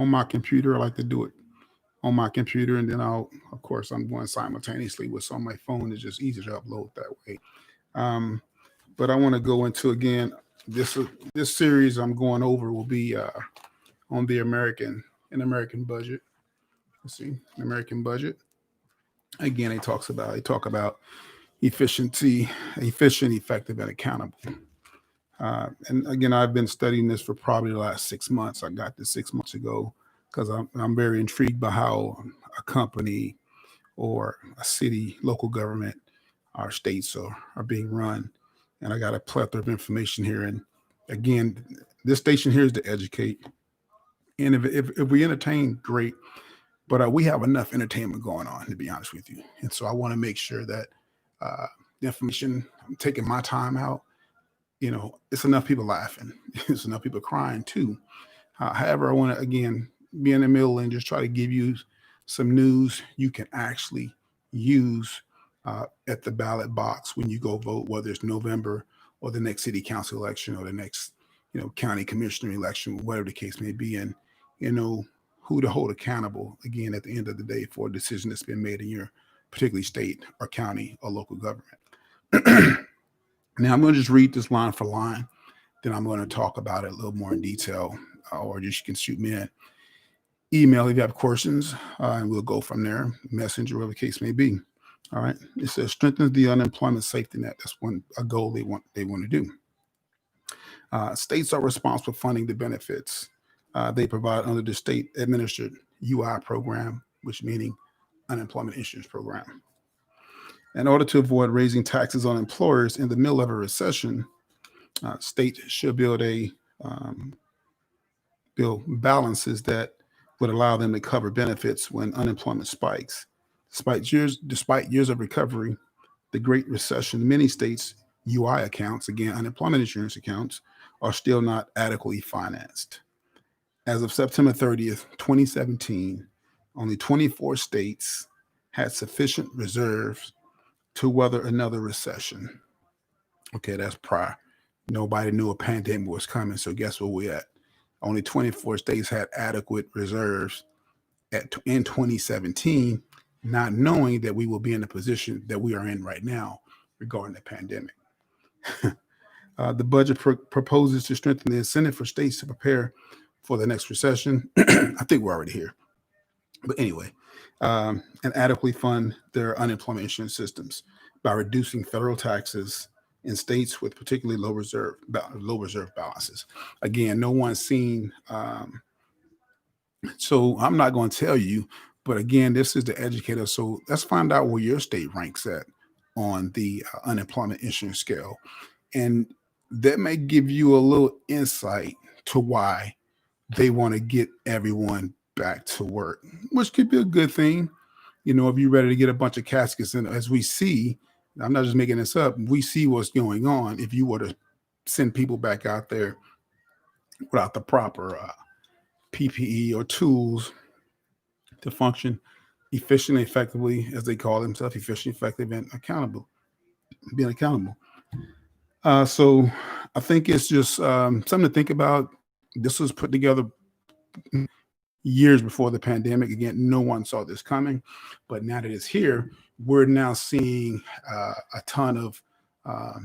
on my computer. I like to do it on my computer, and then of course, I'm going simultaneously with on my phone. It's just easier to upload that way. Um, but I want to go into again this series I'm going over will be on the American budget. Let's see, the American budget. Again, they talk about efficiency, efficient, effective, and accountable. And again, I've been studying this for probably the last 6 months. I got this 6 months ago because I'm very intrigued by how a company or a city, local government, our states are being run. And I got a plethora of information here. And again, this station here is to educate. And if we entertain, great. But we have enough entertainment going on, to be honest with you. And so I want to make sure that uh, the information, I'm taking my time out. It's enough people laughing. It's enough people crying too. However, I want to, again, be in the middle and just try to give you some news you can actually use at the ballot box when you go vote, whether it's November or the next city council election or the next, county commissioner election, whatever the case may be, and you know who to hold accountable again at the end of the day for a decision that's been made in your particularly state or county or local government. Now I'm going to just read this line for line. Then I'm going to talk about it a little more in detail, or just you can shoot me an email if you have questions, and we'll go from there. Messenger, whatever the case may be. All right. It says strengthens the unemployment safety net. That's a goal they want to do. States are responsible for funding the benefits they provide under the state administered UI program, which meaning unemployment insurance program. In order to avoid raising taxes on employers in the middle of a recession, states should um, build balances that would allow them to cover benefits when unemployment spikes. Despite years of recovery, the Great Recession, many states' UI accounts, again, unemployment insurance accounts, are still not adequately financed. As of September 30th, 2017, only 24 states had sufficient reserves to weather another recession. Okay, that's prior. Nobody knew a pandemic was coming, so guess where we at? Only 24 states had adequate reserves in 2017, not knowing that we will be in the position that we are in right now regarding the pandemic. The budget proposes to strengthen the incentive for states to prepare for the next recession. I think we're already here. But anyway, and adequately fund their unemployment insurance systems by reducing federal taxes in states with particularly low reserve balances. Again, no one's seen. So I'm not going to tell you, but again, this is the educator. So let's find out where your state ranks at on the unemployment insurance scale, and that may give you a little insight to why they want to get everyone back to work, which could be a good thing. If you're ready to get a bunch of caskets, and as we see, I'm not just making this up, we see what's going on. If you were to send people back out there without the proper PPE or tools to function efficiently, effectively, as they call themselves, efficient, effective, and accountable, being accountable. So I think it's just something to think about. This was put together years before the pandemic. Again, no one saw this coming, but now that it's here, we're now seeing a ton of uh,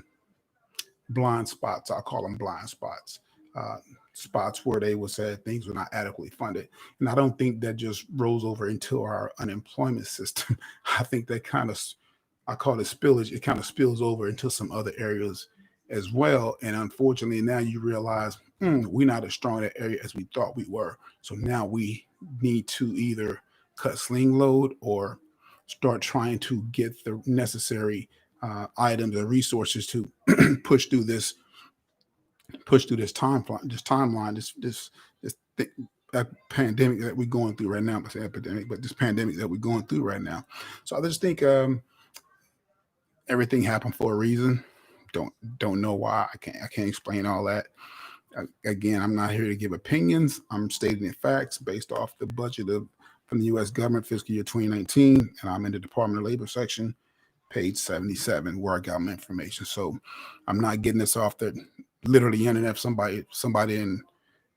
blind spots. I'll call them blind spots. Uh, Spots where they would say things were not adequately funded. And I don't think that just rolls over into our unemployment system. I think that I call it spillage. It kind of spills over into some other areas as well. And unfortunately, now you realize we're not as strong in that area as we thought we were. So now we need to either cut sling load or start trying to get the necessary items or resources to push through this timeline, this pandemic that we're going through right now. I say epidemic, but this pandemic that we're going through right now. So I just think everything happened for a reason. Don't know why. I can't explain all that. Again, I'm not here to give opinions. I'm stating the facts based off the budget from the U.S. government fiscal year 2019, and I'm in the Department of Labor section, page 77, where I got my information. So I'm not getting this off the literally internet. Somebody in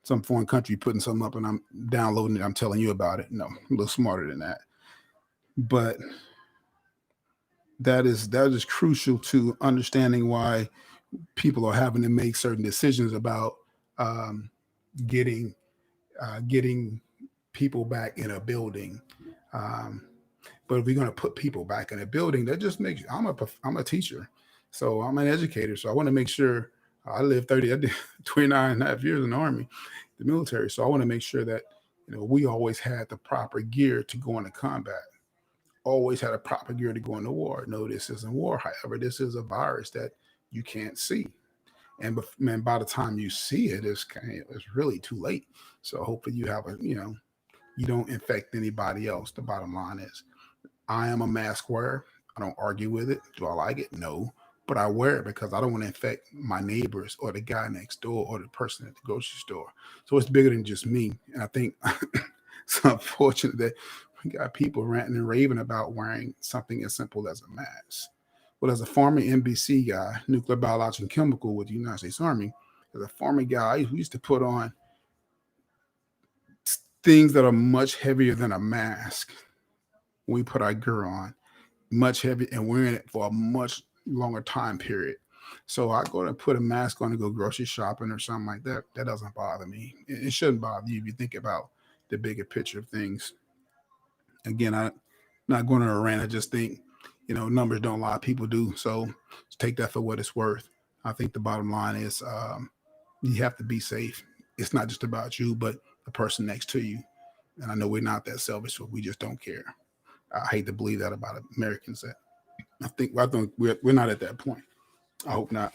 some foreign country putting something up and I'm downloading it. I'm telling you about it. No, I'm a little smarter than that. But that is crucial to understanding why people are having to make certain decisions about um, getting getting people back in a building. Um, but if we're going to put people back in a building, that just makes I'm a teacher, so I'm an educator. So I want to make sure I lived 30, I did 29 and a half years in the Army, the military. So I want to make sure that we always had the proper gear to go into combat. Always had a proper gear to go into war. No, this isn't war. However, this is a virus that you can't see. And man, by the time you see it, it's really too late. So hopefully you have you don't infect anybody else. The bottom line is, I am a mask wearer. I don't argue with it. Do I like it? No. But I wear it because I don't want to infect my neighbors or the guy next door or the person at the grocery store. So it's bigger than just me. And I think it's unfortunate that we got people ranting and raving about wearing something as simple as a mask. Well, as a former NBC guy, nuclear, biological, and chemical with the United States Army, as a former guy, we used to put on things that are much heavier than a mask. We put our gear on, much heavy, and wearing it for a much longer time period. So I go and put a mask on to go grocery shopping or something like that. That doesn't bother me. It shouldn't bother you if you think about the bigger picture of things. Again, I'm not going on a rant. I just think, numbers don't lie. People do. So take that for what it's worth. I think the bottom line is you have to be safe. It's not just about you, but the person next to you. And I know we're not that selfish, but we just don't care. I hate to believe that about Americans. That I think we're not at that point. I hope not.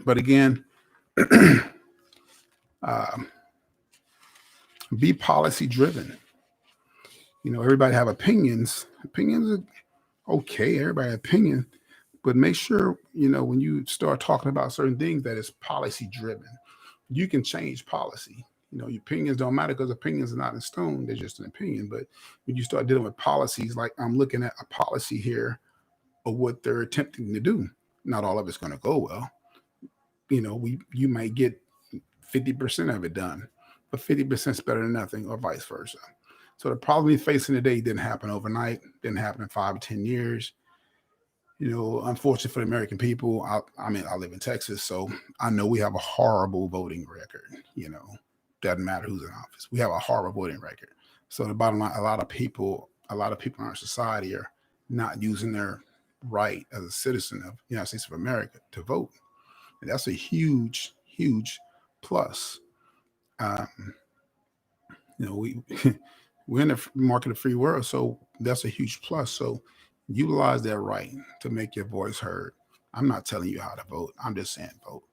But again, be policy driven. Everybody have opinions. Opinions are okay. Everybody have opinion, but make sure when you start talking about certain things that it's policy driven. You can change policy. Your opinions don't matter because opinions are not in stone. They're just an opinion. But when you start dealing with policies, like I'm looking at a policy here of what they're attempting to do, not all of it's going to go well. You might get 50% of it done, but 50% is better than nothing, or vice versa. So the problem you're facing today didn't happen overnight, didn't happen in 5 or 10 years. Unfortunately for the American people, I live in Texas, so I know we have a horrible voting record. Doesn't matter who's in office. We have a horrible voting record. So the bottom line, a lot of people in our society are not using their right as a citizen of the United States of America to vote. And that's a huge, huge plus. We we're in the market of free world, so that's a huge plus. So utilize that right to make your voice heard. I'm not telling you how to vote. I'm just saying vote.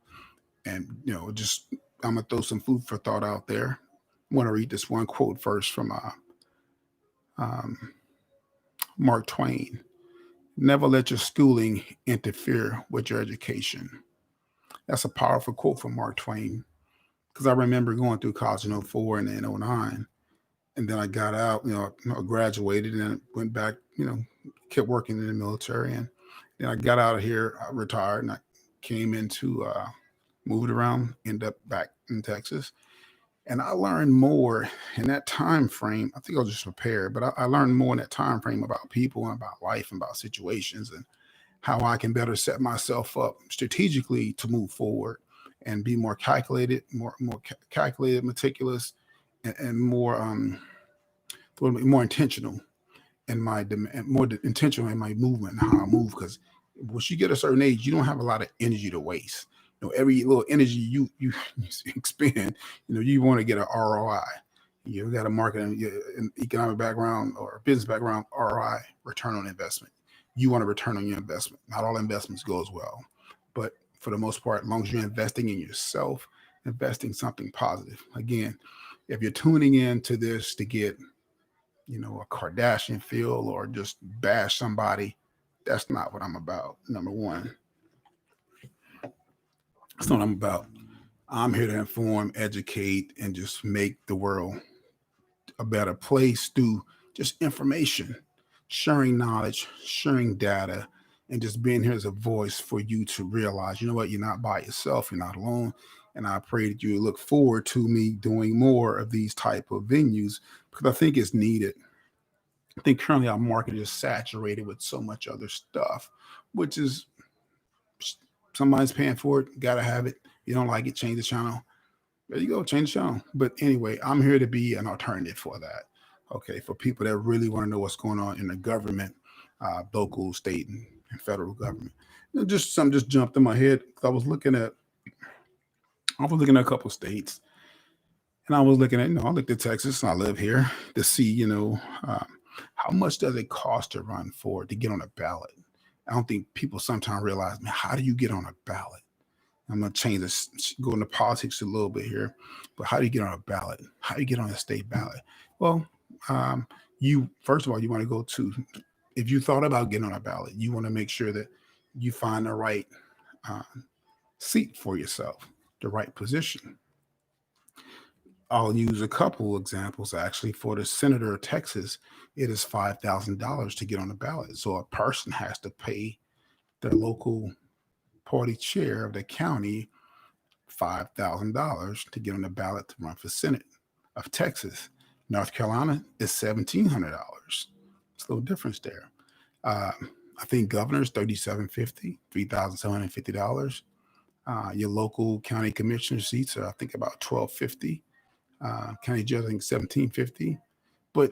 And just I'm gonna throw some food for thought out there. I want to read this one quote first from Mark Twain. Never let your schooling interfere with your education. That's a powerful quote from Mark Twain, because I remember going through college in '04 and then '09. And then I got out, I graduated and went back, kept working in the military. And then I got out of here, I retired, and I came into, moved around, ended up back in Texas. And I learned more in that time frame. I think I was just prepared, but I learned more in that time frame about people and about life and about situations and how I can better set myself up strategically to move forward and be more calculated, calculated, meticulous, and more intentional in more intentional in my movement and how I move. Because once you get a certain age, you don't have a lot of energy to waste. Every little energy you expend, you want to get an ROI. You got a market and economic background or business background, ROI, return on investment. You want a return on your investment. Not all investments go as well, but for the most part, as long as you're investing in yourself, investing something positive. Again, if you're tuning in to this to get, a Kardashian feel or just bash somebody, that's not what I'm about. Number one, that's not what I'm about. I'm here to inform, educate, and just make the world a better place through just information, sharing knowledge, sharing data, and just being here as a voice for you to realize, you know what, you're not by yourself, you're not alone. And I pray that you look forward to me doing more of these type of venues because I think it's needed. I think currently our market is saturated with so much other stuff, which is somebody's paying for it. Got to have it. You don't like it, change the channel. There you go, change the channel. But anyway, I'm here to be an alternative for that. Okay, for people that really want to know what's going on in the government, local, state, and federal government. Just some just jumped in my head because I was looking at a couple of states, and I was looking at, I looked at Texas, and I live here to see, how much does it cost to run for to get on a ballot. I don't think people sometimes realize, man, how do you get on a ballot? I'm going to change this, go into politics a little bit here, but how do you get on a ballot? How do you get on a state ballot? Well, you first of all, you want to go to, if you thought about getting on a ballot, you want to make sure that you find the right seat for yourself, the right position. I'll use a couple examples actually. For the senator of Texas, it is $5,000 to get on the ballot. So a person has to pay their local party chair of the county $5,000 to get on the ballot to run for Senate of Texas. North Carolina is $1,700. It's a little difference there. I think governor's $3,750, $3,750. Your local county commissioner seats are, I think, about $1,250. County judge, I think, $1,750. But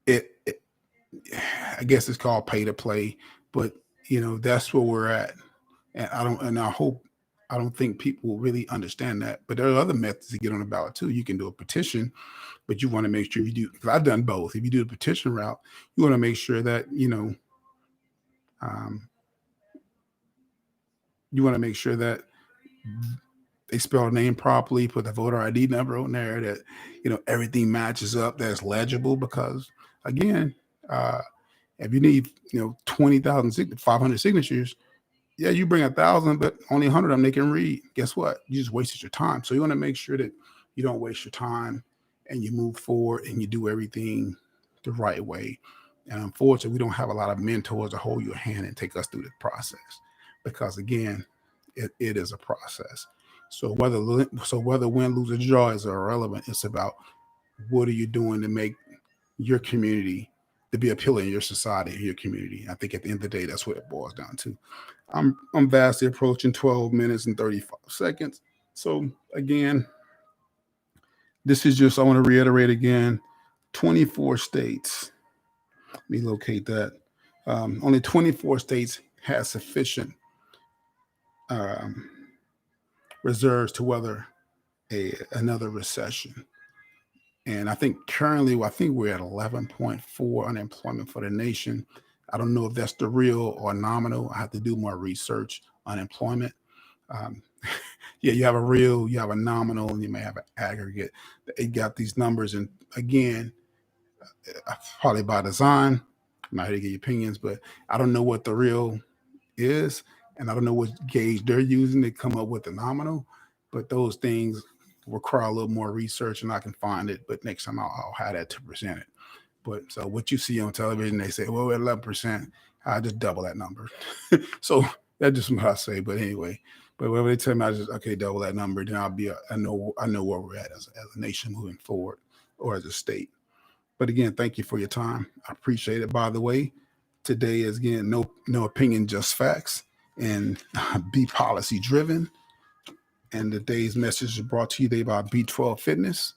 I guess it's called pay to play. But that's where we're at, and I don't think people really understand that. But there are other methods to get on the ballot too. You can do a petition, but you want to make sure you do, because I've done both. If you do the petition route, you want to make sure that you want to make sure that they spell the name properly, put the voter ID number on there, that everything matches up, that's legible. Because again, if you need 20,000, 500 signatures, yeah, you bring 1,000, but only 100 of them they can read. Guess what? You just wasted your time. So you want to make sure that you don't waste your time and you move forward and you do everything the right way. And unfortunately, we don't have a lot of mentors to hold your hand and take us through the process, because again, it is a process. So whether win, lose, or draw is irrelevant. It's about what are you doing to make your community to be appealing in your society, in your community. I think at the end of the day, that's what it boils down to. I'm vastly approaching 12 minutes and 35 seconds. So again, this is just, I want to reiterate again, 24 states. Let me locate that. Only 24 states have sufficient reserves to weather another recession. And I think currently, we're at 11.4 unemployment for the nation. I don't know if that's the real or nominal. I have to do more research on unemployment. Yeah, you have a real, you have a nominal, and you may have an aggregate. It got these numbers, and again, probably by design. I'm not here to get your opinions, but I don't know what the real is, and I don't know what gauge they're using to come up with the nominal. But those things require a little more research, and I can find it. But next time I'll have that to present it. But so what you see on television, they say, well, we're at 11%. I just double that number. So that's just what I say. But anyway, but whenever they tell me, I just, okay, double that number, then I know where we're at as a nation moving forward, or as a state. But again, thank you for your time. I appreciate it. By the way, today is, again, no opinion, just facts, and be policy driven. And today's message is brought to you today by B12 Fitness.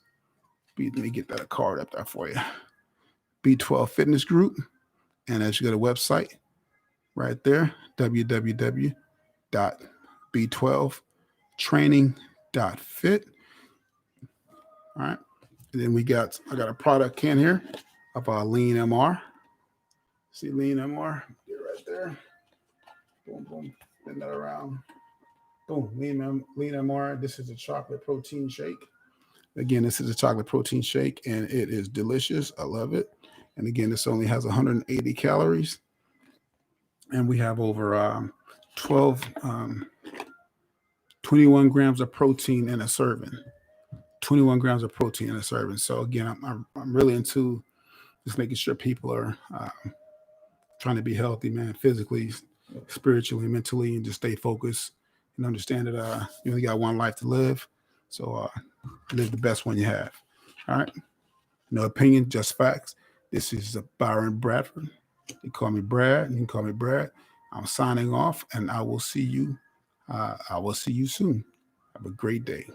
Let me get that card up there for you. B12 Fitness Group. And as you go to the website right there, www.b12training.fit. All right. And then I got a product can here of Lean MR. See Lean MR? Get right there. Boom, boom. Spin that around. Boom. Lean MR. This is a chocolate protein shake. Again, this is a chocolate protein shake, and it is delicious. I love it. And again, this only has 180 calories. And we have over 21 grams of protein in a serving. 21 grams of protein in a serving. So again, I'm really into just making sure people are trying to be healthy, man, physically, spiritually, mentally, and just stay focused and understand that you only got one life to live. So live the best one you have. All right. No opinion, just facts. This is Byron Bradford. You call me Brad. You can call me Brad. I'm signing off, and I will see you. I will see you soon. Have a great day.